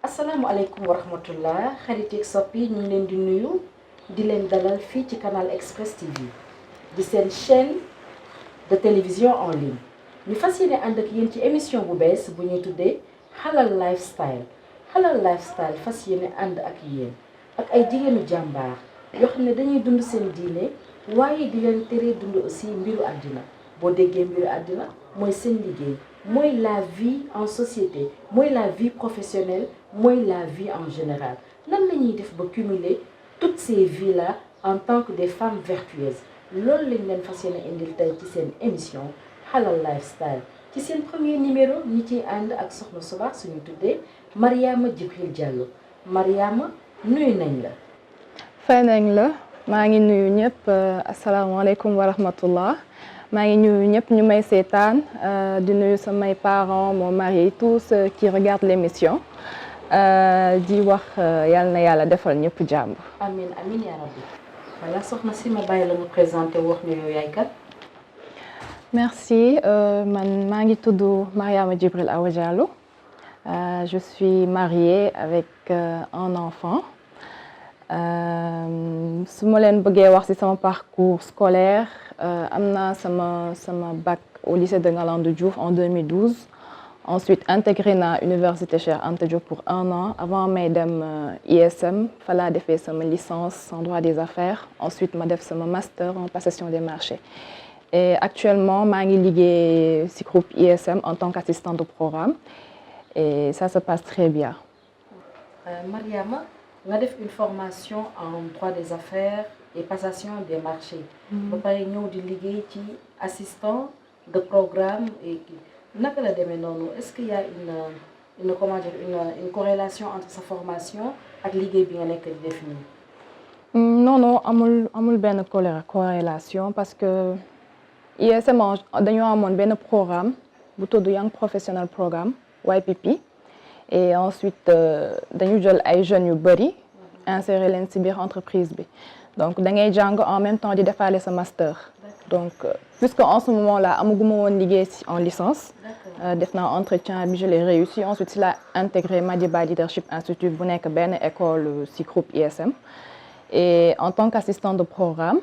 asalaamaaleykum wa rahmatullah xarit yeeg soppi ñu ngi leen di nuyu di leen dalal fii ci Canal Express TV di seen chaîne de télévision en ligne ñu fas yéene ànd ak yéen ci émission bu bees bu ñuy tuddee Halal Lifestyle fas yéene ànd ak yéen ak ay jigéenu jàmbaar yoo xam ne dañuy dund seen diine waaye di leen tere dund aussi mbiru àddina boo déggee mbiru àddina mooy seen liggéey mooy la vie en société mooy la vie professionnelle mooy la vie en général nan la ñuy def ba cumuler toutes ces vies là en tant que des femmes vertueuses loolu lañ leen fas yéene indil tey ci seen émission Halal Lifestyle ci seen premier numéro ñi ciy ànd ak soxna su baax suñu tuddee Mariama Djibril Diallo Mariama nuyu nañ la. fay nañ la maa ngi nuyu ñëpp asalaamaaleykum wa rahmatullah maa ngi nuyu ñëpp ñu may seetaan di nuyu samay parents mon mari tous ceux qui regardent l'émission di wax yal na yàlla defal ñëpp jàmm. amiin amiin yaa rabbi. voilà soxna si ma bàyyi la nga présenté wax ñu yow yaay kat. merci man maa ngi tudd Mariama Djibril Awa Diallo je suis mariée avec un enfant su ma leen bëggee wax ci sama parcours scolaire am naa sama bac au lycée de Ngalandou Diouf en 2012. Ensuite, intégré na Université Cheikh Anta Diop pour 1 an. Avant, may dem ISM, fallait défaire sama licence en droit des affaires. Ensuite, ma def sama master en passation des marchés. Et actuellement, maa ngi liggéey ci groupe ISM en tant qu'assistante de programme. Et ça se passe très bien. Mariama, nga def une formation en droit des affaires et passation des marchés. Ba pare ñëw di liggéey ci assistant de programme et naka la demee noonu est-ce qu'il y a une comment dire une corrélation entre sa formation ak liggéey bi nga nekk di def nii. non amul benn corrélation parce que ISM dañoo amoon benn programme bu tudd Young Professional Programme YPP et ensuite dañu jël ay jeunes yu bëri insérer leen ci biir entreprise bi donc da ngay jàng en même temps di defaale sa master. Donc, puisque en ce moment-là, amaguma woon liggéey en licence, def naa entretien bi je l'ai réussi. Ensuite, si la intégré Madiba Leadership Institute bu nekk benn école ci groupe ISM. Et en tant qu'assistante de programme,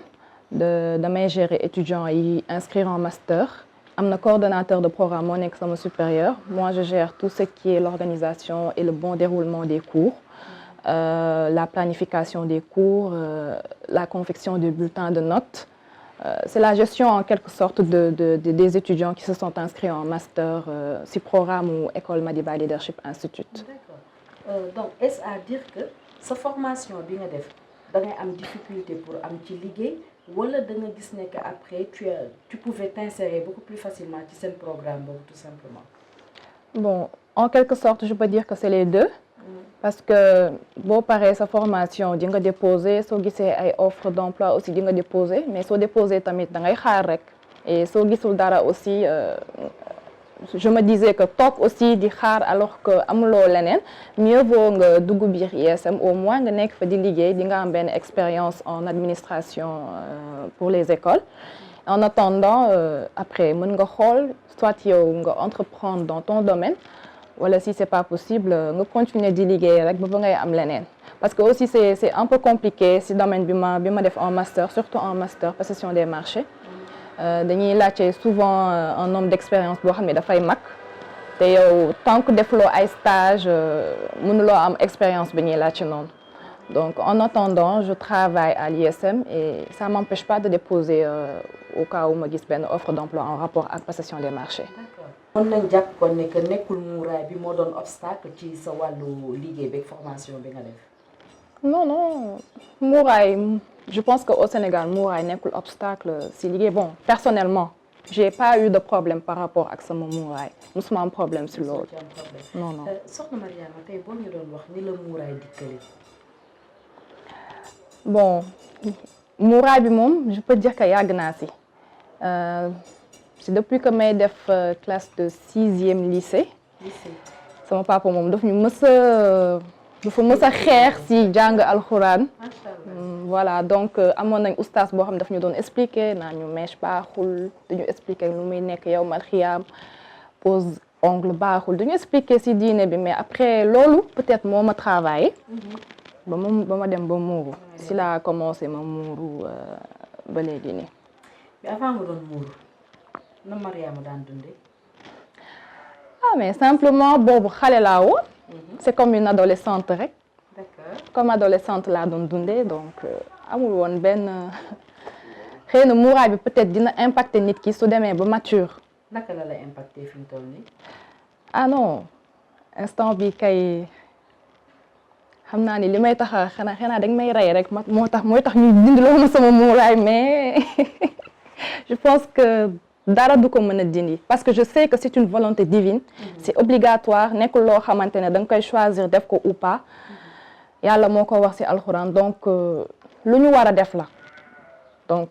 damay gérer étudiants yi inscrire en master. Am na coordonnateur de programme moo nekk sama supérieur. Moi, je gère tout ce qui est l'organisation et le bon déroulement des cours. La planification des cours, la confection des bulletins de notes. C'est la gestion en quelque sorte des étudiants qui se sont inscrits en master si programme ou école Madiba Leadership Institute. D'accord. Donc est-ce à dire que sa formation bi nga def da ngay am difficulté pour am ci liggéey wala da nga gis ne que après tu pouvais t'insérer beaucoup plus facilement ci seen programme boobu tout simplement. Bon, en quelque sorte, je peux dire que c'est les deux. Parce que boo paree sa formation di nga déposer soo gisee ay offre d'emploi aussi di nga déposer mais soo déposer tamit da ngay xaar rek et soo gisul dara aussi je me disais que toog aussi di xaar alors que amuloo leneen mieux vaut nga dugg biir ISM au moins nga nekk fa di liggéey di nga am benn expérience en administration pour les écoles. En attendant après mën nga xool soit yow nga entreprendre dans ton domaine. Wala si c'est pas possible nga continuer di liggéey rek ba ngay am leneen parce que aussi c'est un peu compliqué si domaine bi ma def en master surtout en master passation des marchés dañuy laajte souvent un nombre d'expérience boo xam ne dafay mag te yow tant que defloo ay stage mënuloo am expérience bi ñuy laajte noonu donc en attendant je travaille à l'ISM et ça m'empêche pas de déposer au cas où ma gis benn offre d'emploi en rapport ak passation des marchés. mën nañ jàpp kon ne que nekkul muuraay bi moo doon obstacle ci sa wàllu liggéey beeg formation bi nga def. non muuraay je pense que au Sénégal muuraay nekkul obstacle si liggéey bon personnellement j'ai pas eu de problème par rapport ak sama muuraay musuma am problème si loolu. non. soxna Mariama tey boo ñu doon wax ni la muuraay dikkale. bon muuraay bi moom je peux dire que yàgg naa si c'est depuis que may def classe de 6e lycée sama papa moom dafa mës a xeex si jàng alxuraan voilà donc amoon nañ oustaz boo xam ne daf ñu doon expliquer naa ñu mèche baaxul dañu expliquer lu muy nekk yow mal xiyaam pose ongle baaxul dañu expliquer si diine bi mais après loolu peut-être moo ma travaillé ba ma dem ba muuru si laa commencé ma muuru ba léegi nii. mais avant nga doon muuru na Mariama daan dundee. ah mais simplement boobu xale laa woon. c'est comme une adolescente rek. d'accord comme adolescente laa doon dundee donc amul woon benn xëy na muuraay bi peut-être dina impacter nit ki su demee ba mature. naka la lay impacter fi mu toll nii. ah non instant bi kay. xam naa ni li may tax xanaa dañ may rey rek mooy tax ñu dindiloo ma sama muuraay mais je pense que dara du ko mën a dindi parce que je sais que c'est une volonté divine c'est obligatoire nekkul loo xamante ne da nga koy choisir def ko ou pas yàlla moo ko wax ci alxuraan donc lu ñu war a def la donc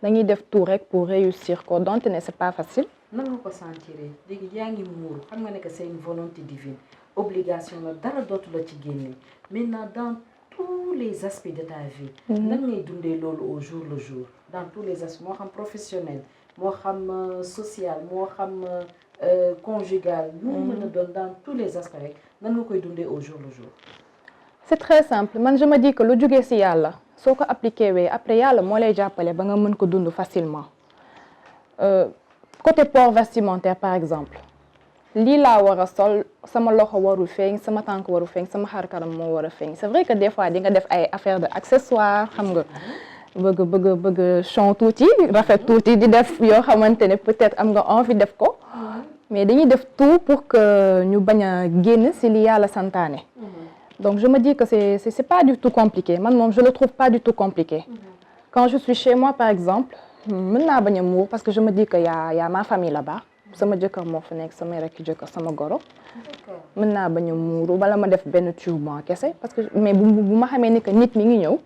dañuy def tout rek pour réussir ko donte ne c'est pas facile. nan nga ko sentir léegi yaa ngi muuru xam nga ne que c'est une volonté divine obligation la dara dootu la ci génne maintenant dans tous les aspects de ta vie. nan ngay dundee loolu au jour le jour dans tous les aspects moo xam professionnel moo xam social moo xam conjugal. lu mën a doon dans tous les aspects rek nan nga koy dundee au jour le jour. c'est très simple man je me dis que lu jógee ci yàlla soo ko appliqué wee après yàlla moo lay jàppale ba nga mën ko dund facilement. Côté port vestimentaire par exemple lii laa war a sol sama loxo warul feeñ sama tànk warul feeñ sama xar kanam moo war a feeñ c'est vrai que des fois di nga def ay affaire de accessoires xam nga bëgg chon tuuti rafet tuuti di def yoo xamante ne peut-être am nga envie def ko mais dañuy def tout pour que ñu bañ a génn ci li yàlla santaane donc je me dis que c'est pas du tout compliqué man moom je le trouve pas du tout compliqué quand je suis chez moi par exemple mën naa bañ a muur parce que je me dis que y a ma famille là-bas sama jëkkër moo fa nekk sama rekk jëkkër sama goro mën naa bañ a muuru wala ma def benn turban kese parce que mais bu ma xamee ni que nit mi ngi ñëw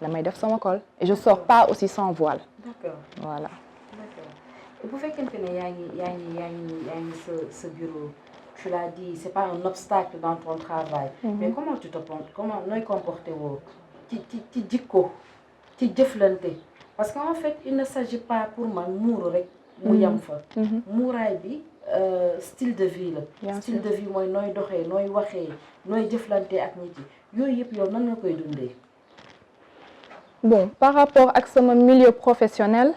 damay def sama col et je sors pas aussi sans voile. D'accord. Voilà. D'accord. Bu fekkente ne yaa ngi sa bureau tu l'as dit c'est pas un obstacle dans ton travail. Mais comment tu te penses comment nooy comporté woo ci jikko ci jëflante parce qu'en fait il ne s'agit pas pour man muuru rek mu yam fa muuraay bi style de vie la style de vie mooy nooy doxee nooy waxee nooy jëflante ak nit yi yooyu yëpp yow nan nga koy dundee. Bon par rapport ak sama milieu professionnel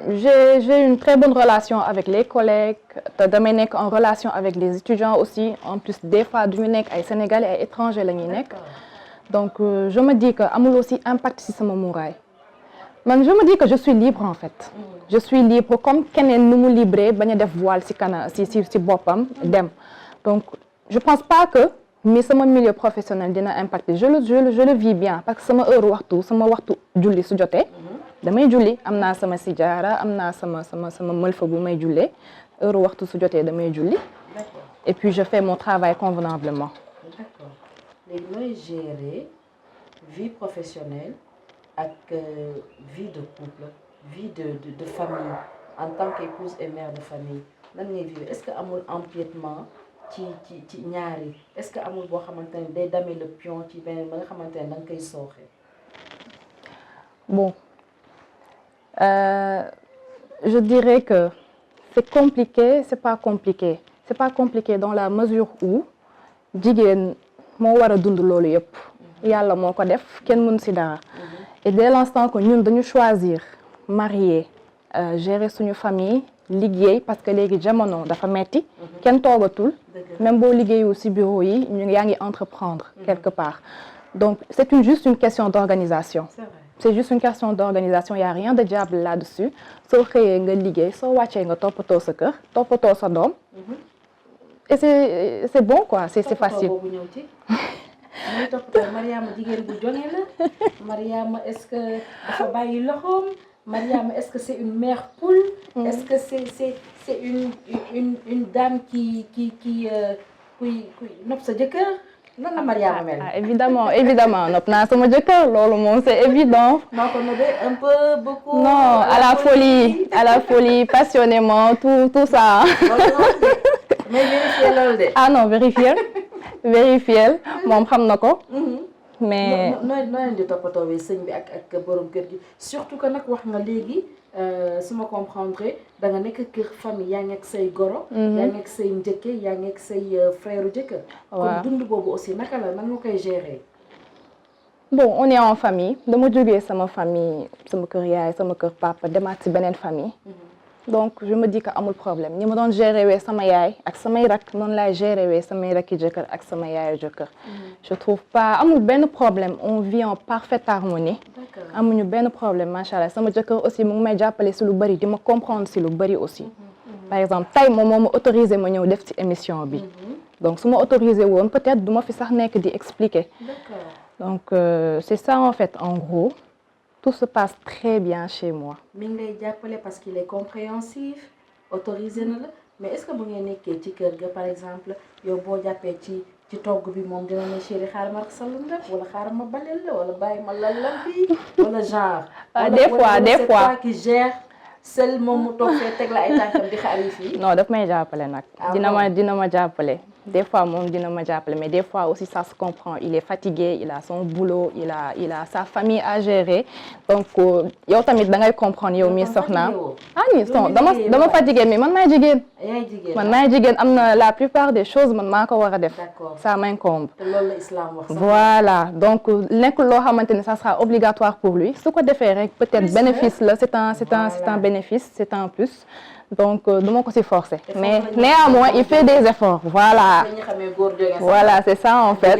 j'ai une très bonne relation avec les collègues te damay nekk en relation avec les étudiants aussi en plus des fois du ñu nekk ay sénégalais ay étrangers la ñuy nekk donc je me dis que amul aussi impact ci sama muuraay man je me dis que je suis libre en fait je suis libre comme keneen nu mu libre bañ a def voile ci kana ci boppam dem donc je pense pas que mais sama milieu professionnel dina impacter je le vis bien parce que sama heure waxtu sama waxtu julli su jotee damay julli am naa sama sijaara am naa sama mëlfa bu may jullee heure waxtu su jotee damay julli et puis je fais mon travail convenablement. D'accord léegi nooy gérer vie professionnelle ak vie de couple vie de famille en tant qu'épouse et mère de famille nan ngay vivre est-ce que amul empiètement ci ñaari est-ce que amul boo xamante ne day damer le pion ci beneen ba nga xamante ne da nga koy sooxe. Bon je dirais que c'est compliqué c'est pas compliqué dans la mesure où jigéen moo war a dund loolu yëpp yàlla moo ko def kenn mën ci dara et dès l'instant que ñun dañu choisir marier gérer suñu famille liggéey parce que léegi jamono dafa metti kenn toogatul même boo liggéeyul ci bureau yi ñu yaa ngi entreprendre quelque part donc c'est juste une question d'organisation. C'est juste une question d'organisation il y a rien de diable là-dessus soo xëyee nga liggéey soo wàccee nga toppatoo sa kër toppatoo sa doom et c'est bon quoi c'est facile. boobu ñëw ci muy toppatoo Mariama jigéen bu jonge la Mariama est-ce que dafa bàyyi loxoom Mariama est-ce que c'est une mère poule est-ce que c'est une dame qui kuy nopp sa jëkkër lan la Mariama mel. évidemment nopp naa sama jëkkër loolu moom c'est évident. noo ko nobee un peu beaucoup. non à la folie passionnément tout ça. mais vérifier loolu de. ah non vérifier moom xam na ko. mais nooy leen di toppatoowee sëñ bi ak borom kër gi surtout que nag wax nga léegi su ma comprendre da nga nekk kër famille yaa ngi ak say goro. yaa ngi ak say njëkke yaa ngi ak say frère jëkkër. waaw kon dund boobu aussi naka la nan nga koy gérer. bon on est en famille dama jógee sama famille sama kër yaay sama kër papa demaat ci beneen famille. donc je me dis que amul problème ni ma doon gérer wee sama yaay ak samay rak noonu laay gérer wee samay rakki jëkkër ak sama yaayu jëkkër. je trouve pas amul benn problème on vit en parfaite harmonie. amuñu benn problème macha allah sama jëkkër aussi mu ngi may jàppale si lu bëri di ma comprendre si lu bëri aussi. par exemple tey moom moo ma autorisé ma ñëw def ci émission bi. donc su ma autorisé woon peut-être du ma fi sax nekk di expliquer. donc c'est ça en fait en gros. tout se passe très bien chez moi. mi ngi lay jàppale parce qu'il est compréhensif autorisé na la mais est-ce que bu ngeen nekkee ci kër ga par exemple yow boo jàppee ci togg bi moom dina ne chéri xaaral ma salum rek wala xaaral ma balel la wala bàyyi ma lal bi wala genre. des fois c'est toi qui gère seul moom mu toog fee teg la ay tànkam di xaar yi fii. non daf may jàppale nag. dina ma jàppale. des fois moom dina ma jàppale mais des fois aussi ça se comprend il est fatigué il a son boulot il a sa famille à gérer donc yow tamit da ngay comprendre yow mi soxna ni son dama fatigué mais man maay jigéen am na la plupart des choses man maa ko war a def ça m'incombe loolu la islam wax voilà donc nekkul loo xamante ne ça sera obligatoire pour lui su ko defee rek peut-être bénéfice la c'est un bénéfice c'est un plus. donc du ma ko si forcer mais néanmoins il fait des efforts voilà c'est ça en fait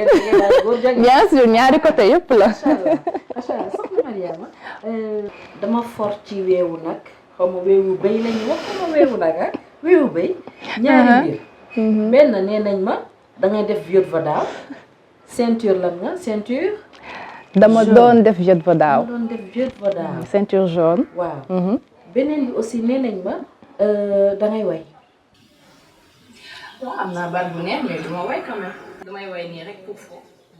bien sûr ñaari côté yëpp la. macha allah soxna Mariama dama fort ci weewu nag xaw ma weewu béy la ñu wax xaw ma weewu nag ah weewu béy. ñaari mbir. benn nee nañ ma da ngay def vieux va daaw ceinture lan nga ceinture. dama doon def vieux va daaw. ceinture jaune. waaw. beneen bi aussi nee nañ ma. da ngay way. bon am naa baat bu neex mais du ma way quand même. damay way nii rek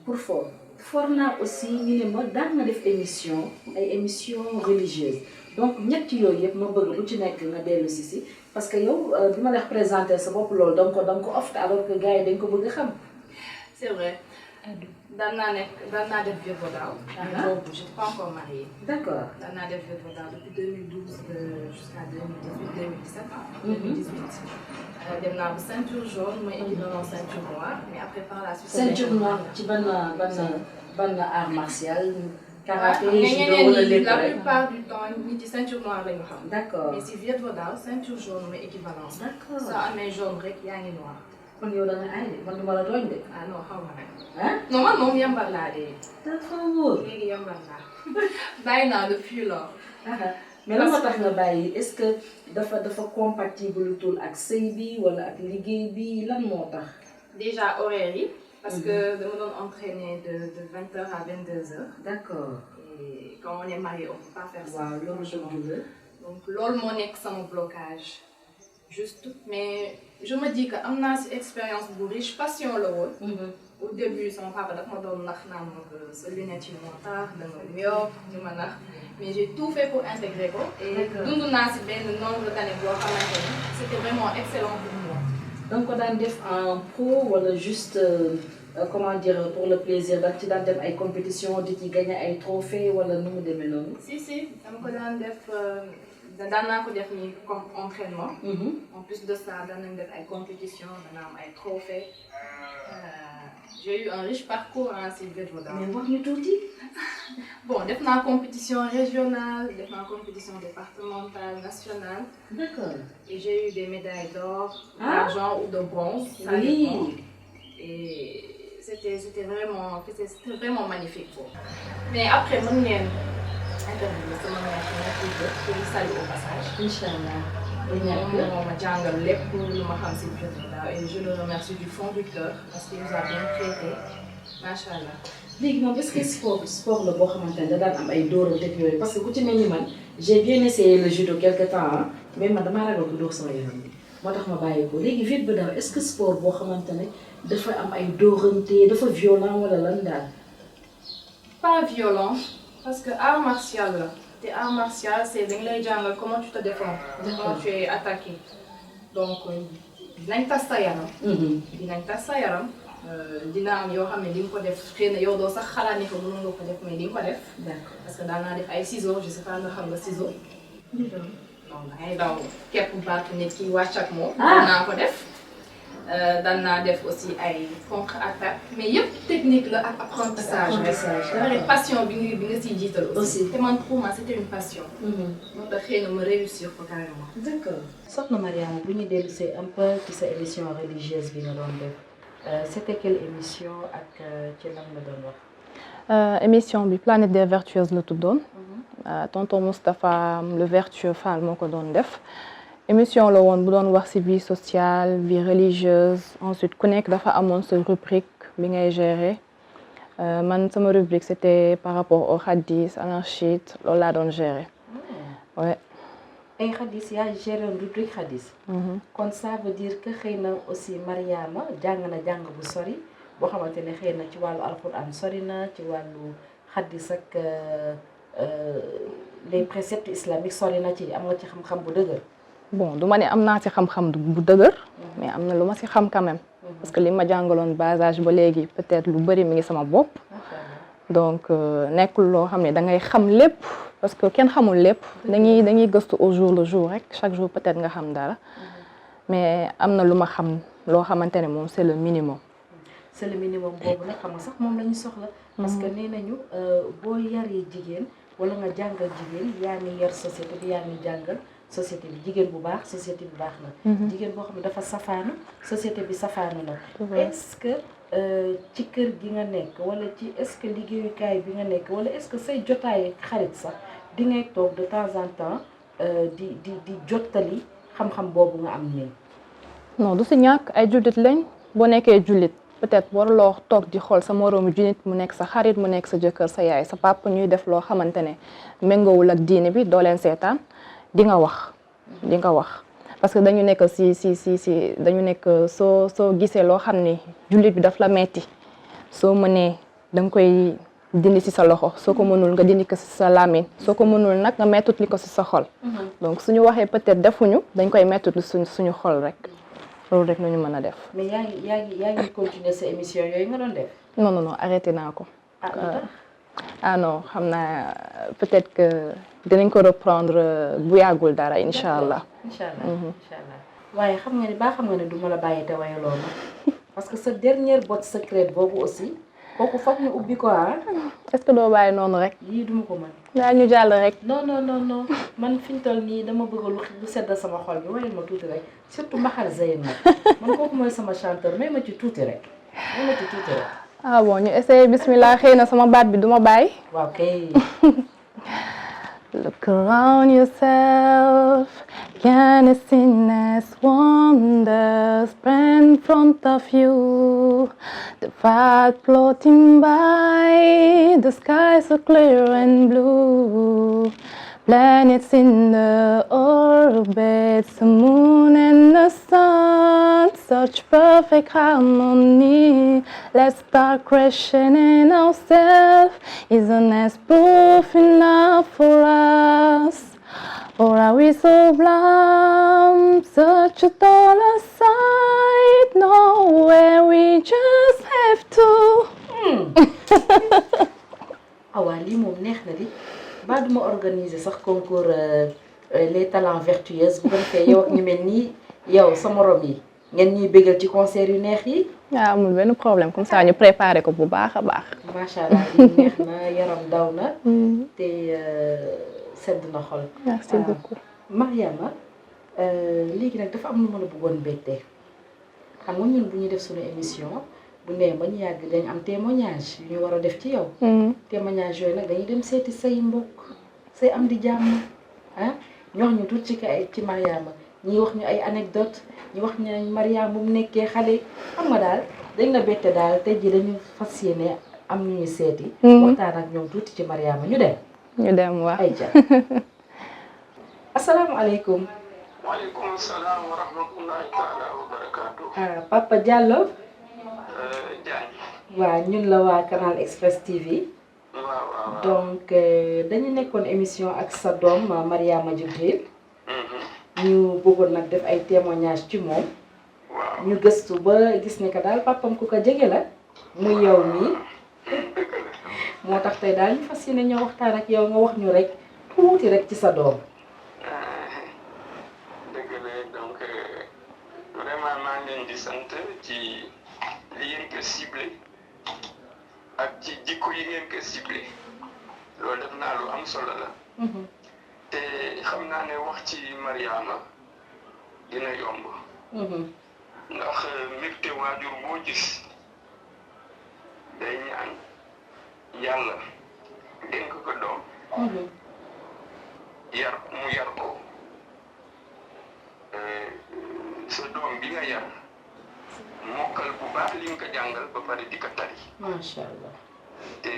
pour fo. for naa aussi ñu ne ma daan nga def ay émission religieuse donc ñett yooyu yëpp ma bëgg bu ci nekk nga dellu si parce que yow bi ma la présenté sa bopp loolu da nga ko ofte alors que gars yi dañ ko bëgg a xam. c'est vrai. daan naa def vieux va daaw. donc je n'étais pas encore mariée. d'accord. daan naa def vieux va daaw depuis 2012 jusqu'à 2017 2018. dem naa ba ceinture jaune mooy équivalent ceinture noire mais après par la suite. ceinture noire ci ban art martial. karaté judo wala lépp la plupart du temps nit yi ceinture noire la ñu xam. d'accord mais si vieux va daaw ceinture jaune mooy équivalent. d'accord soo amee jaune rek yaa ngi noir. kon yow da nga ay de man du ma la tooñ de. ah non xaw ma rek. ah non man moom yambar laa de. dafa wóor. léegi yambar laa bàyyi naa depuis lors. mais lan moo tax nga bàyyi est-ce que dafa compatible tul ak sëy bi wala ak liggéey bi lan moo tax. déjà horaire yi. parce que dama doon entraîner de 20h à 22h. d'accord. et quand on est marié on peut pas faire ça. waaw loolu je donc loolu moo nekk sama blocage. juste mais je me dis que am naa si expérience bu riche passion la woon. au début sama papa daf ma doon nax naan ma que sa lunette yi moo tax danga myope ñu ma nax mais j'ai tout fait pour intégrer ko. et dund naa si benn nombre d'années boo xamante ni c'était vraiment excellent pour moi. donc ko daan def en pro wala juste comment dire pour le plaisir da ci daan dem ay compétition di ci gagner ay trophées wala nu mu demee noonu. si dama ko daan def. daan naa ko def nii comme entraînement. en plus de ça daan nañ def ay compétitions dana am ay trophées. j'ai eu un riche parcours en si vieux va daaw. mais wax ñu tuuti. bon def naa compétition régionale def naa compétition départementale nationale. d'accord. et j'ai eu des médailles d'or, d'argent ou de bronze. Ça dépend. et c'était vraiment magnifique quoi. mais après mën ngeen. interview sama mère pour lui saluer au passage. Inch'Allah. moo ma jàngal lépp lu ma xam si vieux va daaw et je le remercie du fond du cœur parce qu'il nous a bien traité macha allah. léegi moom est-ce que sport la boo xamante ne da daan am ay dóorante ak yooyu parce que ku ci mel ni man j'ai bien essayé le judo quelque temps mais man damaa ragal ko dóor sama yaram bi. moo tax ma bàyyi ko léegi vite ba daal est-ce que sport boo xamante ne dafa am ay dóorante dafa violent wala lan daal. Pas violent parce que art martial la te art martial c'est dañ lay jàngal comment tu te défends. Comment tu es attaqué. Donc dinañ tas sa yaram. dinañ tas sa yaram. dina am yoo xam ne di nga ko def xëy na yow doo sax xalaat ni ko mënoon nga ko def mais di nga ko def. D'accord. parce que daan naa def ay ciseaux je sais pas nga xam nga ciseaux. non dangay daw képp baatu nit ki wàcc ak moom. daan naa ko def. daan naa def aussi ay contre attaque mais yëpp technique la ak apprentissage. dama ne passion bi nga siy jiital aussi. te man pour moi c'était une passion. moo tax xëy na ma réussir ko carrément. D'accord. Soxna Mariama bu ñu dellu see un peu ci sa émission religieuse bi nga doon def. C'était quelle émission ak ci lan la doon wax. émission bi Planète des Vertueuses la tuddoon. tonton Moustapha le vertueux Fall moo ko doon def. émission la woon bu doon wax ci vie sociale vie religieuse ensuite ku nekk dafa amoon sa rubrique bi ngay gérer man sama rubrique c'était par rapport au hadith anarchite loolu laa doon gérer. ouais. ay xadis yaa géré rubrique xadis. kon ça veut dire que xëy na aussi Mariama jàng na jàng bu sori boo xamante ne xëy na ci wàllu alquran sori na ci wàllu xadis ak les préceptes islamiques sori na ci am nga ci xam-xam bu dëgër. bon du ma ne am naa ci xam-xam bu dëgër. mais am na lu ma ci xam quand même. parce que li ma jàngaloon bas âge ba léegi peut-être lu bari mi ngi sama bopp. donc nekkul loo xam ne da ngay xam lépp. parce que kenn xamul lépp dañuy gëstu au jour le jour rek chaque jour peut-être nga xam dara mais am na lu ma xam loo xamante ne moom c'est le minimum. c'est le minimum boobu nag xam nga sax moom la ñu soxla. parce que nee nañu boo yaree jigéen wala nga jàngal jigéen yaa ngi yar société bi yaa ngi jàngal société bi jigéen bu baax société bi baax na. jigéen boo xam ne dafa safaanu société bi safaanu na. est-ce que ci kër gi nga nekk wala ci est-ce que liggéeyukaay bi nga nekk wala est-ce que say jotaay xarit sax. di ngay toog de temps en temps di jottali xam-xam boobu nga am nii. non du si ñàkk ay jullit lañ boo nekkee jullit peut-être waruloo toog di xool sa moroomu jullit mu nekk sa xarit mu nekk sa jëkkër sa yaay sa papa ñuy def loo xamante ne méngoowul ak diine bi doo leen seetaan di nga wax parce que dañu nekk si dañu nekk soo gisee loo xam ne jullit bi daf la metti soo mënee danga koy dindi ci sa loxo soo ko mënul nga dindi ko ci sa làmmiñ soo ko mënul nag nga mettut li ko ci sa xol. donc suñu waxee peut-être defuñu dañ koy mettut li suñu xol rek loolu rek nañu mën a def. mais yaa ngi continuer sa émission yooyu nga doon def. non arrêté naa ko. non xam naa peut-être que dinañ ko reprendre bu yàggul dara incha allah. incha allah waaye xam nga ne du ma la bàyyi te wayaloo ma parce que sa dernière botte secrète boobu aussi. kooku foog ñu ubbi ko est-ce que doo bàyyi noonu rek. yii duma ko mën. daal ñu jàll rek. non man fi ñu toll nii dama bëgg lu sedd sama xol bi wayal ma tuuti rek surtout Mbaxal Zeyna man kooku mooy sama chanteur may ma ci tuuti rek. ah bon ñu essayé bismillah xëy na sama baat bi duma bàyyi. waaw kay. Look around yourself, can see nice wonders spread in front of you. The fire floating by, the sky so clear and blue. Planets in the orbit, the moon and the sun, such perfect harmony. Let's start questioning ourselves. Isn't that proof enough for us? Or are we so blind, such a dollar sight? Nowhere we just have to. Awa lii moom neex na di. ba duma organiser sax concours les talents vertueuses bu ko defee yow ak ñu mel nii yow sa morom yi ngeen ñuy bégal ci concert yu neex yi. waaw amul benn problème comme ça ñu préparé ko bu baax a baax. macha allah lii neex na yaram daw na. te sedd na xol. merci beaucoup. Mariama léegi nag dafa am lu ma la bëggoon bette xam nga ñun bu ñuy def suñu émission. bu nee ba ñu yàgg dañ am témoignage yu ñu war a def ci yow. témoignage yooyu nag dañuy dem seeti say mbokk say am di jàmm ñu wax ñu tuuti ci Mariama ñi wax ñu ay anecdote ñu wax ñu Mariama bu mu nekkee xale xam nga daal dañ la bette daal tey jii dañu fas yéene am ñu seeti. waxtaan ak ñoom tuuti ci Mariama ñu dem. ñu dem wax ay ja asalaamaaleykum. waaleykum salaam wa rahmatullahi taala wa barakaatu. Papa Diallo. Diagne. waaw ñun la waa Canal Express TV. waaw. donc dañu nekkoon émission ak sa doom Mariama Jibril. ñu bëggoon nag def ay témoignages ci moom. waaw ñu gëstu ba gis ne que daal papam ku ko jege la. muy yow mii. moo tax tey daal ñu fas yéene ñoo waxtaan ak yow nga wax ñu rek tuuti rek ci sa doom. dëgg la donc vraiment maa ngi leen di sant ci li ngeen ko ciblé ak ci jikko yi ngeen ko ciblé loolu def naa lu am solo la. te xam naa ne wax ci Mariama dina yomb. ndax mbégte waajur boo gis day ñaan yàlla dénk ko doom. mu yar ko sa doom bi nga yar mokkal bu baax li nga ko jàngal ba pare di ko tari. macha allah. te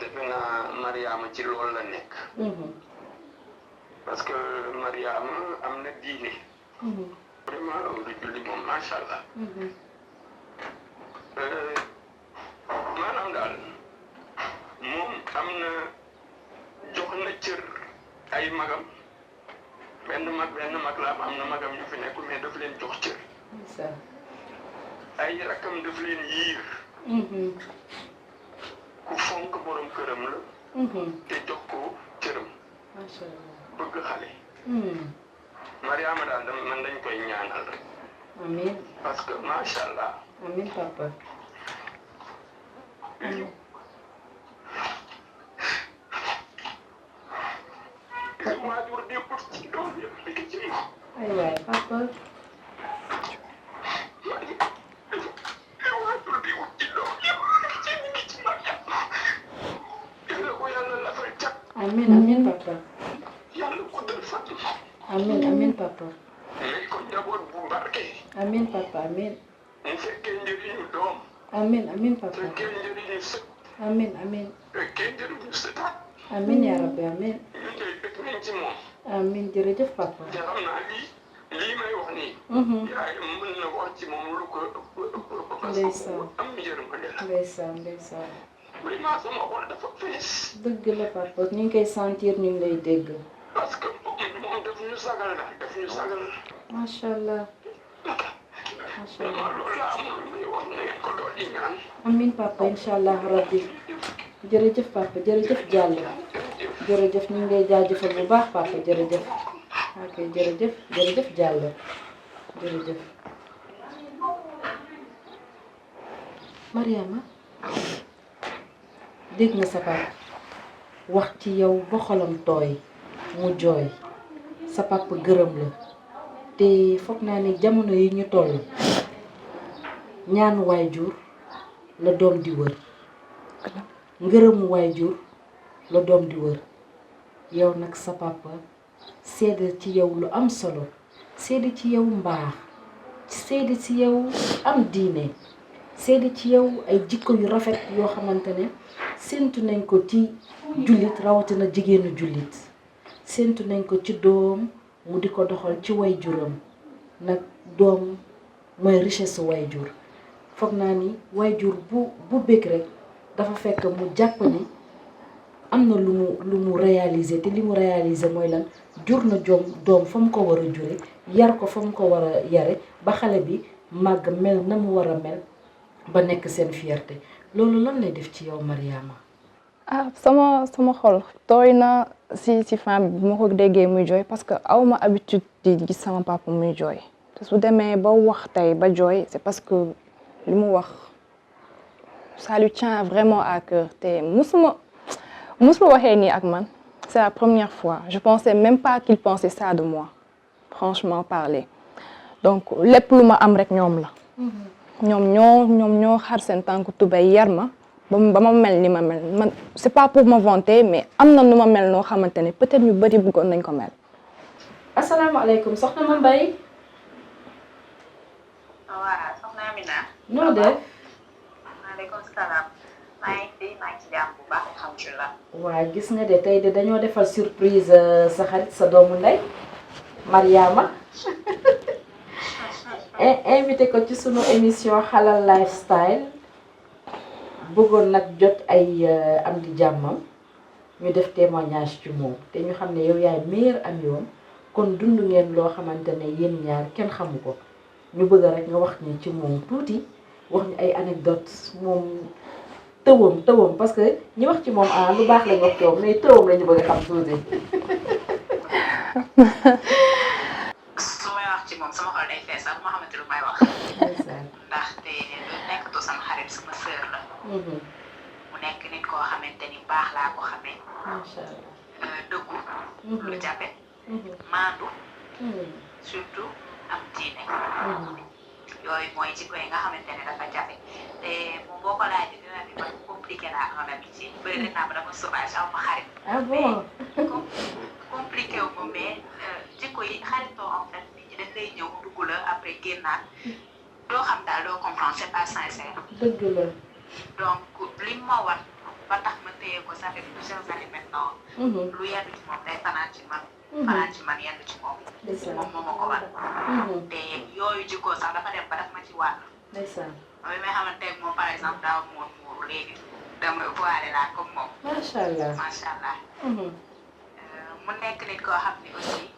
defe naa Mariama ci loolu la nekk. parce que Mariama am na diine. vraiment lu julli moom macha allah. maanaam daal moom am na jox na cër ay magam benn mag la am na magam yu fi nekk mais daf leen jox cër. ay rakkam daf leen yiir. ku fonk borom këram la. te jox ko cëram. macha allah bëgg xale. Mariama daal man dañ koy ñaanal rek. amiin. parce que macha allah. amiin papa. waajur di ut ci doom yëpp di ci moom. ay waay papa. waajur di ut ci doom yëpp di ci Mariama. yàlla ko yàlla lafal cat. amiin amiin papa. yàlla guddal fan. amiin amiin papa. may ko njaboot bu barke. amiin papa amiin. mu fekkee njëriñu doom. amiin amiin papa. fekkee njëriñu sët. amiin amiin. fekkee njëriñu sëtaat. amiin yaa rabbi amiin. ñun de bëgg nañ ci moom. amiin jërëjëf papa. te xam naa lii may wax nii. yaay mën na wax ci moom lu ko ëpp. parce que am yërmande la. ndeysaan ndeysaan. vraiment sama xol dafa fees. dëgg la papa ñu ngi koy sentir ñu ngi lay dégg. parce que moom daf ñu sagal la daf ñu sagal. macha allah. macha allah. loolu laa amul lu muy wax ne ko doon di ñaan. amiin papa incha allah rabbi. jërëjëf papa jërëjëf Diallo. jërëjëf ñu ngi lay jaajëfal bu baax papa jërëjëf. ok jërëjëf jërëjëf Diallo jërëjëf. Mariama dégg nga sa papa wax ci yow ba xolam tooy mu jooy sa papa gërëm la te foog naa ni jamono yi ñu toll ñaanu waajur la doom di wër ngërëmu waajur la doom di wër yow nag sa papa seede ci yow lu am solo seede ci yow mbaax seede ci yow am diine seede ci yow ay jikko yu rafet yoo xamante ne séentu nañ ko ci jullit rawatina jigéenu jullit séentu nañ ko ci doom mu di ko doxal ci waajuram nag doom mooy richesse waajur foog naa ni waajur bu bëgg rek dafa fekk mu jàpp ni am na lu mu réaliser te li mu réaliser mooy lan jur na doom fa mu ko war a jure yar ko fa mu ko war a yare ba xale bi màgg mel na mu war a mel ba nekk seen fierté loolu lan lay def ci yow Mariama. sama xol tooy na si femme bi bu ma ko déggee muy jooy parce que aw ma habitude di gis sama papa muy jooy te su demee ba wax tey ba jooy c'est parce que li mu wax ça lui tient vraiment à cœur te musuma waxee nii ak man c'est la première fois je pensais même pas qu'il pensait ça de moi franchement parler donc lépp lu ma am rek ñoom la ñoom ñoo xar seen tànk tubay yar ma ba ma mel ni ma mel man c'est pas pour me vanter mais am na nu ma mel noo xamante ne peut-être ñu bari bëggoon nañ ko mel. asalaamaaleykum soxna ma Mbaye. waaw soxna Amina. noo def. maaleykum salaam. maa ngi ci jàmm bu baax alhamdulilah. waa gis nga de tey de dañoo defal surprise sa xarit sa doomu ndey Mariama. invité ko ci sunu émission xalal lifestyle bëggoon nag jot ay am di jàmmam ñu def témoignage ci moom te ñu xam ne yow yaay meilleur ami woon kon dund ngeen loo xamante ne yéen ñaar kenn xamu ko ñu bëgg rek nga wax ni ci moom tuuti wax ñu ay anecdote moom tëwam parce que ñi wax ci moom lu baax lañ wax ci moom mais tëwam la ñu bëgg a xam tuuti. su may wax ci moom sama xol day fees sax ma xamante lu may wax. ndaxte lu nekkatu sama xarit sama sœur la. mu nekk nit koo xamante ni baax laa ko xamee. macha allah dëggu. lu jafe. maandu. surtout am diine. yooyu mooy jikko yi nga xamante ne dafa jafe te moom boo ko laajee dina ne man compliqué laa en amitié bëri na naa ba dama sauvage aw ma xarit. ah bon compliqué wu ma mais jikko yi xaritoo en fait nit ñi dafay ñëw dugg la après génnaat doo xam daal doo comprendre c'est pas sincère. dëgg la. donc li ma war ba tax ma téye ko ça fait plusieurs années maintenant. lu yendu ci moom day fanaan ci man. fanaan ci man yendu ci moom. moom moo ma ko war. te yooyu jikko sax dafa dem ba daf ma ci wàll. ndeysaan. mooy may xamante ne moom par exemple daaw moom muuru léegi damay voilé laa comme moom. macha allah macha allah. mu nekk nit koo xam ne aussi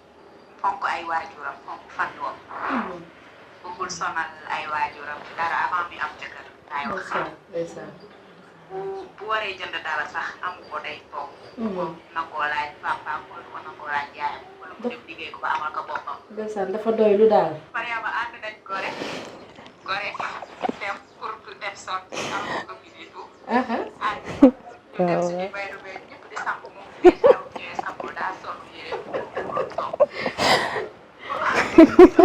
fonk ay waajuram fonk famille woom. bëggul sonal ay waajuram dara avant mi am jëkkër. laay wax ndeysaan. bu waree jënd dara sax amu ko day toog. nangoo laaj papaam wala ko nangoo laaj yaayam wala mu dem liggéey ko ba amal ko boppam. ndeysaan dafa doy lu daal. par exemple ànd nañ gore dem pour def sorti am ko commune tout. ànd ñu dem suñu bay du bay ñëpp di samp moom déjà ñëwee sampul daa sol yére pour toog.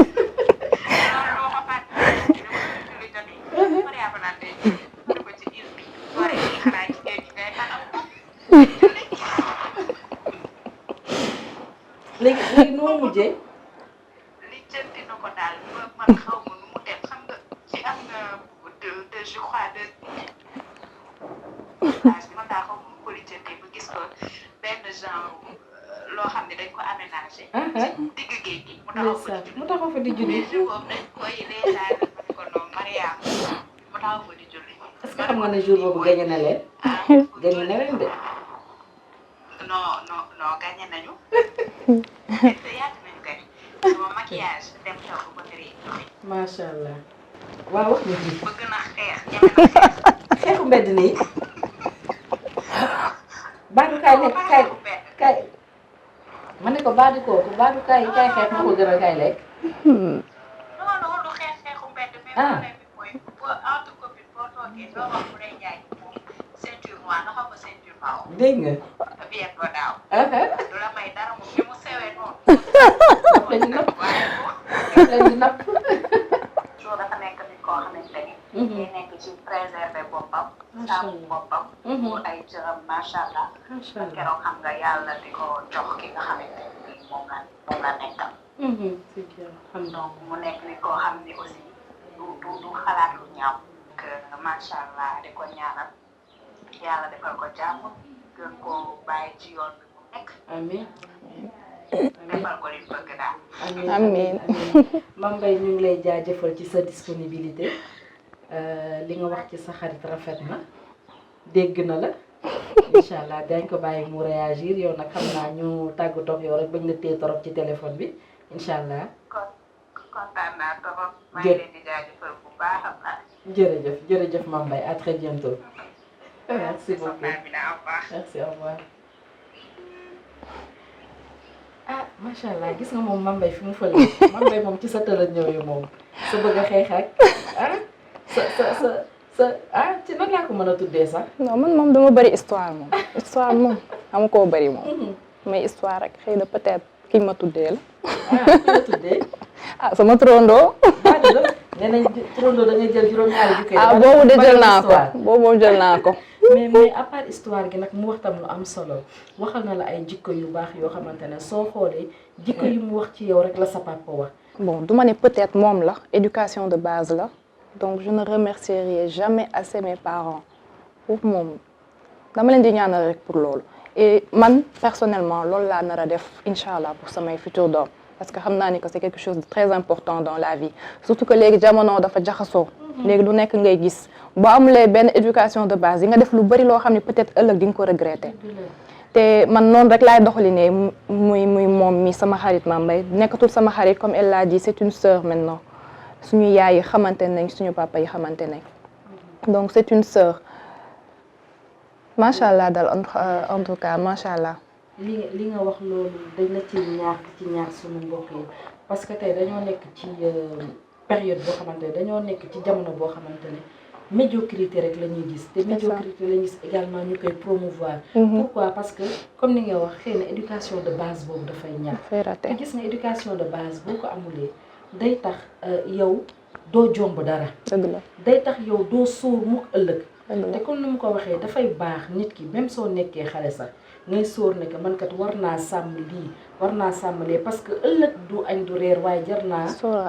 loolu loo ko fàtte lu jot yi. par exemple naan day jëlee ko ci île bi gore yi xanaa ci géej gi ngay kanam. léegi nu ma mujjee. li jëndi na ko daal man xaw ma nu mu dem xam nga ci am na de je crois de man daa xaw ma nu ko li jëndee ba gis ko benn genre loo xam ne dañ ko aménagé. ci digg géej gi mu taxaw fa di julli. mu taxaw fa di julli. jour boobu dañ koy déjà ma ko noonu Mariam mu taxaw fa di julli. est-ce que xam nga ne jour boobu gagné na leen. gagné na leen de. non gagné nañu. te yaatu nañu gagné. sama maquillage dem taw ba bëri. macha allah. waaw wax nga ji. bëgg na xeex ñeme na xeex. xeexu mbedd nii. baadu kaay lekk kaay. ma ne ko baadu kooku baadu kaay xeex ma ko gën a kaay lekk. non du xeexu mbedd. mais problème bi mooy boo entre copine boo toogee doo wax bu dee jaay moom ceinture noire nga xam ko ceinture marron. dégg nga. bien ko daaw. du la may dara moom ni mu sewee noonu. daf leen di napp daf leen di napp. soo dafa nekk nit koo xamante ni. day nekk ci préserver boppam. sàmm boppam. pour ay jërëm macha allah. macha allah keroog xam nga yàlla di ko jox ki nga xamante ni moom la nekkal. c'est bien xam nga. donc mu nekk nit koo xam ni aussi du xalaat lu ñaaw. que macha allah di ko ñaanal yàlla defal ko jàmm gën koo bàyyi ci yoon bi mu nekk. amiin. defal ko li mu bëgg daal. amiin. Mame Mbaye ñu ngi lay jaajëfal ci sa disponibilité li nga wax ci sa xarit rafet na dégg na la incha allah dañ ko bàyyi mu réagir yow nag xam naa ñu tàggatoo ak yow rek bañ la téye torop ci téléphone bi incha allah. kontaan naa trop. maa ngi leen di jaajëfal bu baax a baax. jërëjëf Mame Mbaye à très bientôt. merci beaucoup merci au revoir. ah macha allah gis nga moom Mame Mbaye fi mu fële Mame Mbaye moom ci sa tëla ñëwee moom sa bëgg a xeex ak ci nan laa ko mën a tuddee sax. non man moom dama bëri histoire moom am koo bëri moom. mais histoire rek xëy na peut-être ki ma tuddee la. ki la tuddee. sama trondo. nee nañ trondo da ngay jël juróom-ñaari jikko. boobu de jël naa ko boobu jël naa ko. mais à part histoire gi nag mu wax tam lu am solo waxal na la ay jikko yu baax yoo xamante ne soo xoolee jikko yu mu wax ci yow rek la sa papa wax. bon du ma ne peut-être moom la éducation de base la donc je ne remercierai jamais assez mes parents pour moom dama leen di ñaanal rek pour loolu et man personnellement loolu laa nar a def incha allah pour samay futur doom parce que xam naa ni que c'est quelque chose de très important dans la vie surtout que léegi jamono dafa jaxasoo léegi lu nekk ngay gis boo amulee benn éducation de base yi nga def lu bari loo xam ne peut-être ëllëg di nga ko regretter te man noonu rek laay doxalinee muy moom mi sama xarit Mame Mbaye nekkatul sama xarit comme elle l'a dit c'est une sœur maintenant suñu yaay yi xamante nañ suñu papa yi xamante nañ donc c'est une sœur macha allah daal en tout cas macha allah. li nga wax loolu dañ la ci ñaax suñu mbokk yi parce que tey dañoo nekk ci période boo xamante ne dañoo nekk ci jamono boo xamante ne médiocrité rek la ñuy gis te médiocrité la ñuy gis également ñu koy promouvoir pourquoi parce que comme ni nga wax xëy na éducation de base boobu dafay ñàkk te gis nga éducation de base boo ko amulee day tax yow doo jomb dara dëgg la day tax yow doo sóor mukk ëllëg te comme ni mu ko waxee dafay baax nit ki même soo nekkee xale sax ngay sóor ne que man kat war naa sàmm lii war naa sàmm lee parce que ëllëg du añ du reer waaye jar naa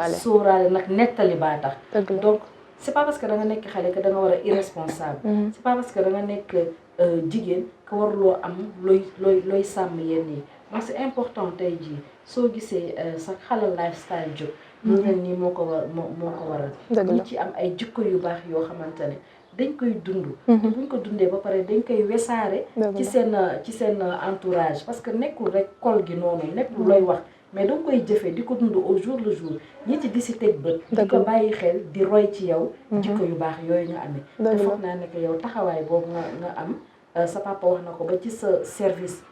sóoraale nag nettali baa tax donc c'est pas parce que da nga nekk xale que da nga war a irresponsable c'est pas parce que da nga nekk jigéen que waruloo am looy sàmm yenn yi donc c'est important tey jii soo gisee sa Xalal lifestyle jóg lu mel nii moo ko waral ñi ci am ay jikko yu baax yoo xamante ne dañ koy dund te buñ ko dundee ba pare dañ koy wesaare ci seen entourage parce que nekkul rek kol gi noonu nekkul looy wax mais danga koy jëfee di ko dund au jour le jour ñi ci di si teg bët di ko bàyyi xel di roy ci yow jikko yu baax yooyu nga amee te foog naa ne que yow taxawaay boobu nga am sa papa wax na ko ba ci sa service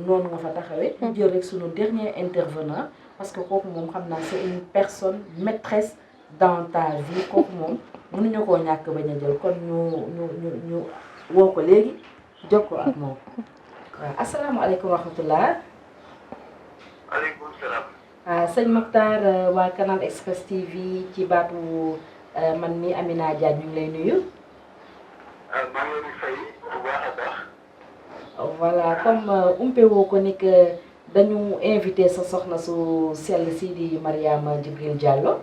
noonu nga fa taxawee jël rek sunu dernier intervenant parce que kooku moom xam naa c'est une personne maîtresse dans ta vie kooku moom mënuñu koo ñàkk bañ a jël kon ñu woo ko léegi jokkoo ak moom waaw asalaamaaleykum wa rahmatullah. aleykum salaam. sëñ Mokhtar waa Canal Express TV ci baatu man mi Amina Diagne ñu ngi lay nuyu. maa ngi leen di fay bu baax a baax. voilà comme umpe woo ko ni que dañu invité sa soxna su sell si di Mariama Djibril Diallo.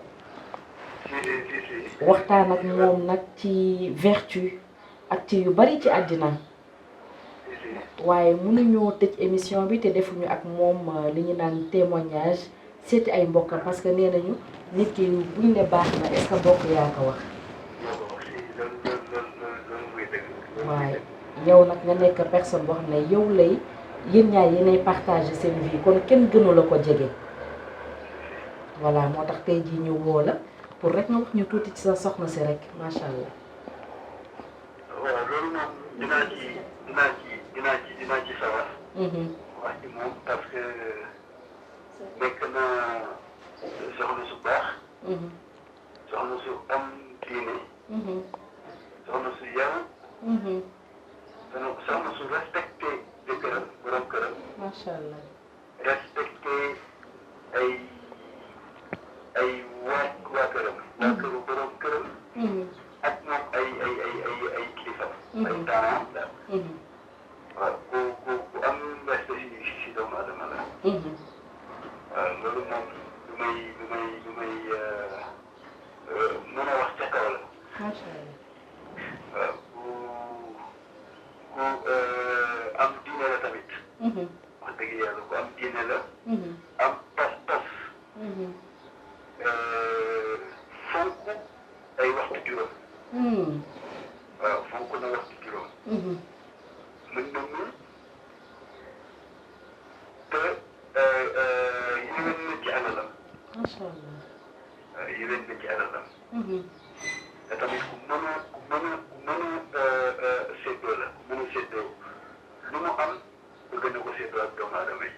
waxtaan ak moom nag ci vertu ak ci yu bari ci àddina waaye mënuñoo tëj émission bi te defuñu ak moom li ñu naan témoignage seeti ay mbokkam parce que nee nañu nit ki buñ ne baax na est-ce que mbokk yaa ko wax waaye yow nag nga nekk personne boo xam ne yow lay yéen ñaar yéenay partager seen vie kon kenn gënu la ko jege voilà moo tax tey jii ñu woo la pour rek nga wax ñu tuuti ci sa soxna si rek macha allah. waaw loolu moom dinaa ci sawar. wax ci moom parce que nekk na soxna su baax. soxna su am diine. soxna su yaru. soxna su respecté jëkkëram borom këram. macha allah. respecté ay waa këram. waa këru borom këram. ak moom ay kilifa. ay taanaam daal. waaw ku am respect si doomu aadama la. waaw loolu moom du may mën a wax ca kaw la. macha allah. waaw ku am diine la tamit. wax dëgg yàlla ku am diine la. am pas-pas. fonk ay waxtu juróom. waaw fonk na waxtu juróom. mën na mën te yéwén na ci alalam. macha allah. yéwén na ci alalam. te tamit ku mën a séddoo la ku mën a séddoo lu mu am bëgg na ko séddoo ak doomu aadama yi.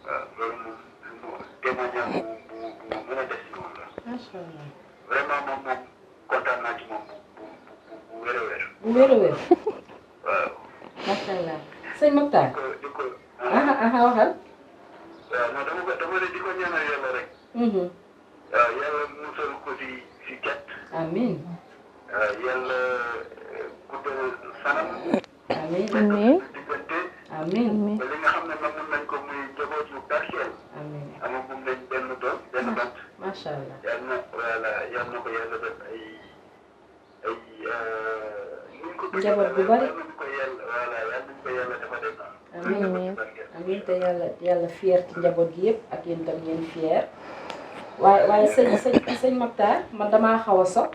waaw loolu moom lu mu témoignage bu mën a def si moom la. macha allah. vraiment moom kontaan naa ci moom bu wér a wér. bu wér a wér. waaw. macha allah sëñ Mokhtar. di ko waxal. waaw non dama ne di ko ñaanal yàlla rek. waaw yàlla musal ko si cat. amiin. waaw yàlla guddal fanam. amiin. diggante. amiin. ba li nga xam ne mën nañ ko muy njaboot yu barkeel. amiin. amagum nañ benn doom benn bant. macha allah. yal na ko yàlla def ay nuñ ko. njaboot bu bari. yal nañu ko yàlla amiin amiin te yàlla fier ci njaboot gi yëpp ak yéen tam ngeen fier waaye sëñ Mactar man damaa xaw a sopp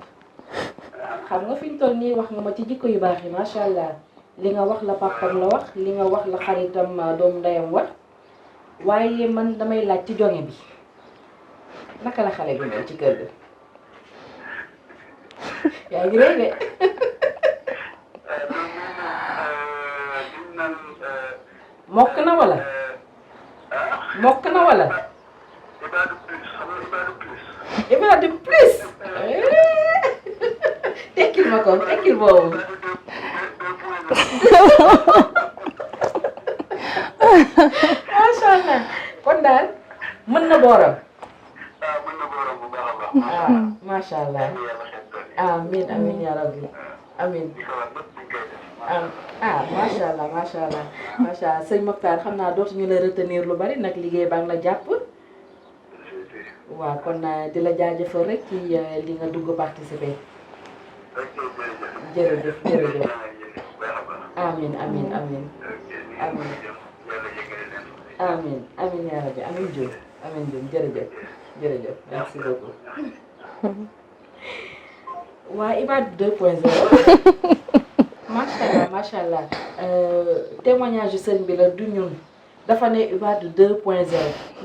xam nga fi ñu toll nii wax nga ma ci jikko yu baax yi macha allah li nga wax la papam la wax li nga wax la xaritam doomu ndeyam wax waaye man damay laaj ci jonge bi naka la xale bi mel ci kër ga yaa ngi rey de mokk na wala Ibadu plus tekkil ma ko tekkil boobu macha allah kon daal mën na booram macha allah amin amin ya rabbi amin macha allah macha allah sëñ Mactar xam naa dootuñu la retenir lu bari nag liggéey baa ngi la jàpp waaw kon di la jaajëfal rek ci li nga dugg participer jërëjëf amin amin amin amin amin amin ya rabbi amin Diop jërëjëf merci beaucoup waa Ibadu 2.0 macha allah témoignage yu sëñ bi la du ñun dafa ne Ibadu 2.0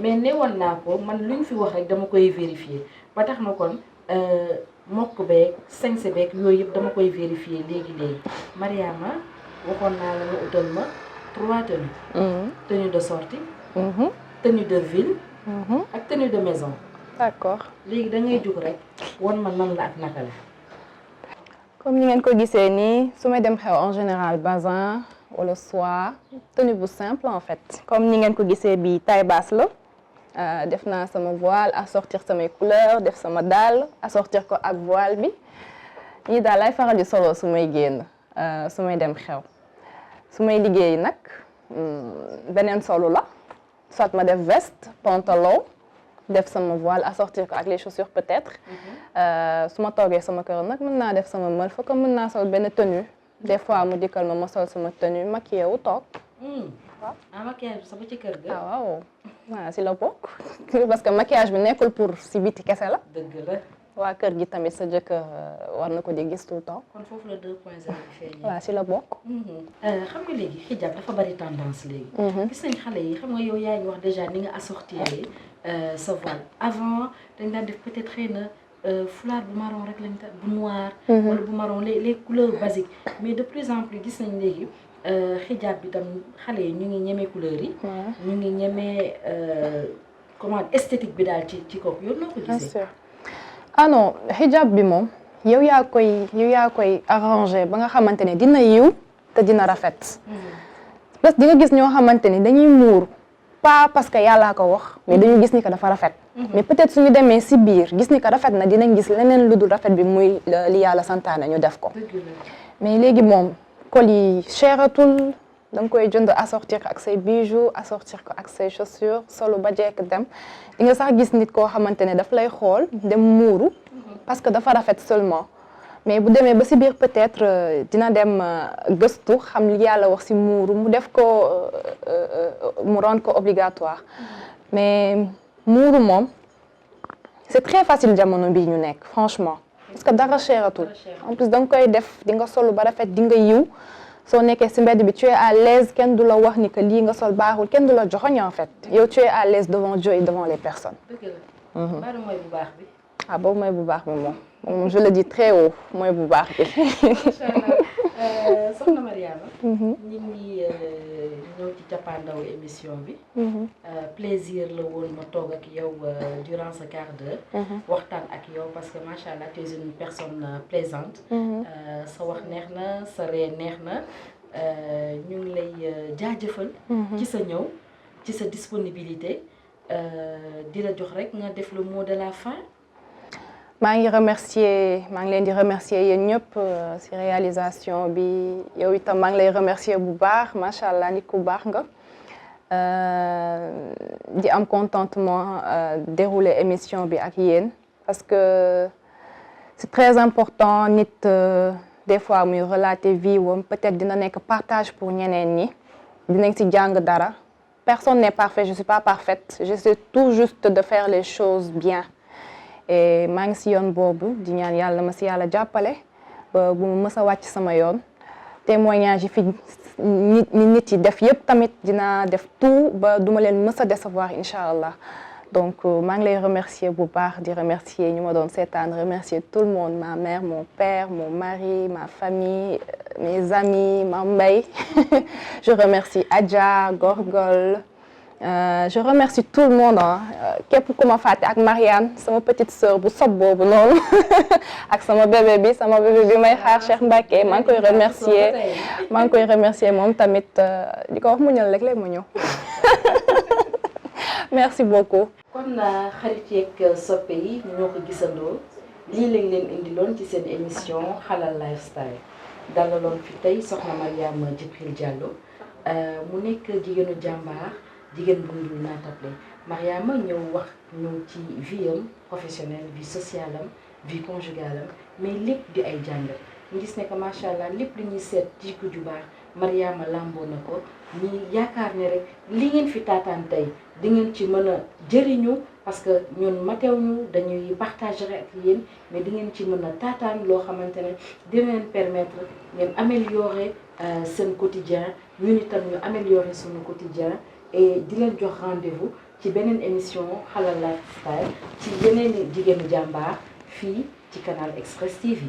mais newoon naa ko man lu ñu fi wax rek dama koy vérifier ba tax na kon mokk beeg sañse beeg yooyu yëpp dama koy vérifier léegi Mariama waxoon naa la nga utal ma 3 tenues. Tenue de sortie. Tenue de ville. ak tenue de maison. D'accord. léegi da ngay jug rek wan ma nan la ak naka la. comme ni ngeen ko gisee nii su may dem xew en général bazin wala soie tenue bu simple en fait comme ni ngeen ko gisee bi taille basse la def naa sama voile assortir samay couleurs def sama dàll assortir ko ak voile bi ñii daal lay faral di solo su may génn su may dem xew su may liggéey nag beneen solo la soit ma def veste pantalon def sama voile assortir ko ak les chaussures peut-être su ma toogee sama kër nag mën naa def sama mël fa comme mën naa sol benn tenue des fois mu dikkal ma sol sama tenue maquillé wu toog. waaw maquillage bi sama ci kër ga. waaw si la bokk parce que maquillage bi nekkul pour si biti kese la. dëgg la. waa kër gi tamit sa jëkkër war na ko di gis tout le temps. kon foofu la 2.0 bi feeñee. waaw si la bokk. xam nga léegi hijab dafa bari tendance léegi. gis nañ xale yi xam nga yow yaa ngi wax déjà ni nga assortir sa voile avant dañ daan def peut-être xëy na foulard bu marron rek lañ bu noir. wala bu marron les couleurs basiques mais de plus en plus gis nañ léegi hijab bi tam xale yi ñu ngi ñemee couleurs yi. ñu ngi ñemee comment esthétique bi daal ci kooku yow noo ko gisee. bien sûr. ah non hijab bi moom yow yaa koy arrangé ba nga xamante ne dina yiw te dina rafet. parce que di nga gis ñoo xamante ni dañuy muur pas parce que yàllaa ko wax mais dañu gis ni que dafa rafet. mais peut-être suñu demee si biir gis ni que rafet na dinañ gis leneen lu dul rafet bi muy li yàlla santaane ñu def ko. mais léegi moom col yi cheratul da nga koy jënd assortir ko ak say bijoux assortir ko ak say chaussures solo ba jekk dem. di nga sax gis nit koo xamante ne daf lay xool dem muuru parce que dafa rafet seulement mais bu demee ba si biir peut-être dina dem gëstu xam li yàlla wax si muuru mu def ko mu rendre ko obligatoire mais muuru moom c'est très facile jamono bii ñu nekk franchement parce que dara cheratul en plus da nga koy def di nga solu ba rafet di nga yiw soo nekkee si mbedd bi tu es à l'aise kenn du la wax ni que lii nga sol baaxul kenn du la joxoñ en fait yow tu es à l'aise devant Dieu et devant les personnes. dëgg la. mooy bu baax bi. boobu mooy bu baax bi moom je le dis très haut mooy bu baax bi. macha allah soxna Mariama. ñu ngi ñëw ci cappaandaw émission bi. plaisir la woon ma toog ak yow durant ce quart d'heure. waxtaan ak yow parce que macha allah tu es une personne plaisante. sa wax neex na sa ree neex na ñu ngi lay jaajëfal. ci sa ñëw ci sa disponibilité di la jox rek nga def le mot de la fin. maa ngi leen di remercier yéen ñëpp ci réalisation bi yow itam maa ngi lay remercier bu baax macha allah nit ku baax nga di am contentement dérouler émission bi ak yéen parce que c'est très important nit des fois muy relater vie wam peut-être dina nekk partage pour ñeneen ñi dinañ ci jàng dara personne n'est parfait je suis pas parfaite j'essaie tout juste de faire les choses bien et maa ngi ci yoon boobu di ñaan yàlla ma ci yàlla jàppale ba bu ma mës a wàcc sama yoon témoignage yi fi nit yi def yëpp tamit dinaa def tout ba duma leen mës a décevoir incha allah donc maa ngi lay remercier bu baax di remercier ñu ma doon seetaan remercier tout le monde ma mère mon père mon mari ma famille mes amis ma Mbaye je remercie Adja Gorgol je remercie tout le monde képp ku ma fàtte ak Marianne sama petite sœur bu sob boobu noonu ak sama bébé bi may xaar Cheikh Mbacké maa ngi koy remercier moom tamit di ko wax mu ñëw léeg-léeg mu ñëw merci beaucoup. kon xarit yeeg soppe yi ñoo ko gisandoo lii lañ leen indiloon ci seen émission xalal lifestyle dalaloon fi tey soxna Mariama Djibril Diallo mu nekk jigéenu jàmbaar jigéen bu ndul naatable Mariama ñëw wax ñu ci vie am professionnelle vie sociale am vie conjugale am mais lépp di ay jàngat ñu gis ne que macha allah lépp li ñuy seet jikko ju baax Mariama lamboo na ko ñi yaakaar ne rek li ngeen fi taataan tey di ngeen ci mën a jëriñu parce que ñun matew ñu dañuy partager ak yéen mais di ngeen ci mën a taataan loo xamante ne dina leen permettre ngeen améliorer seen quotidien ñun itam ñu améliorer suñu quotidien et di leen jox rendez-vous ci beneen émission xalal lifestyle ci yeneen jigéenu jàmbaar fii ci Canal Express TV.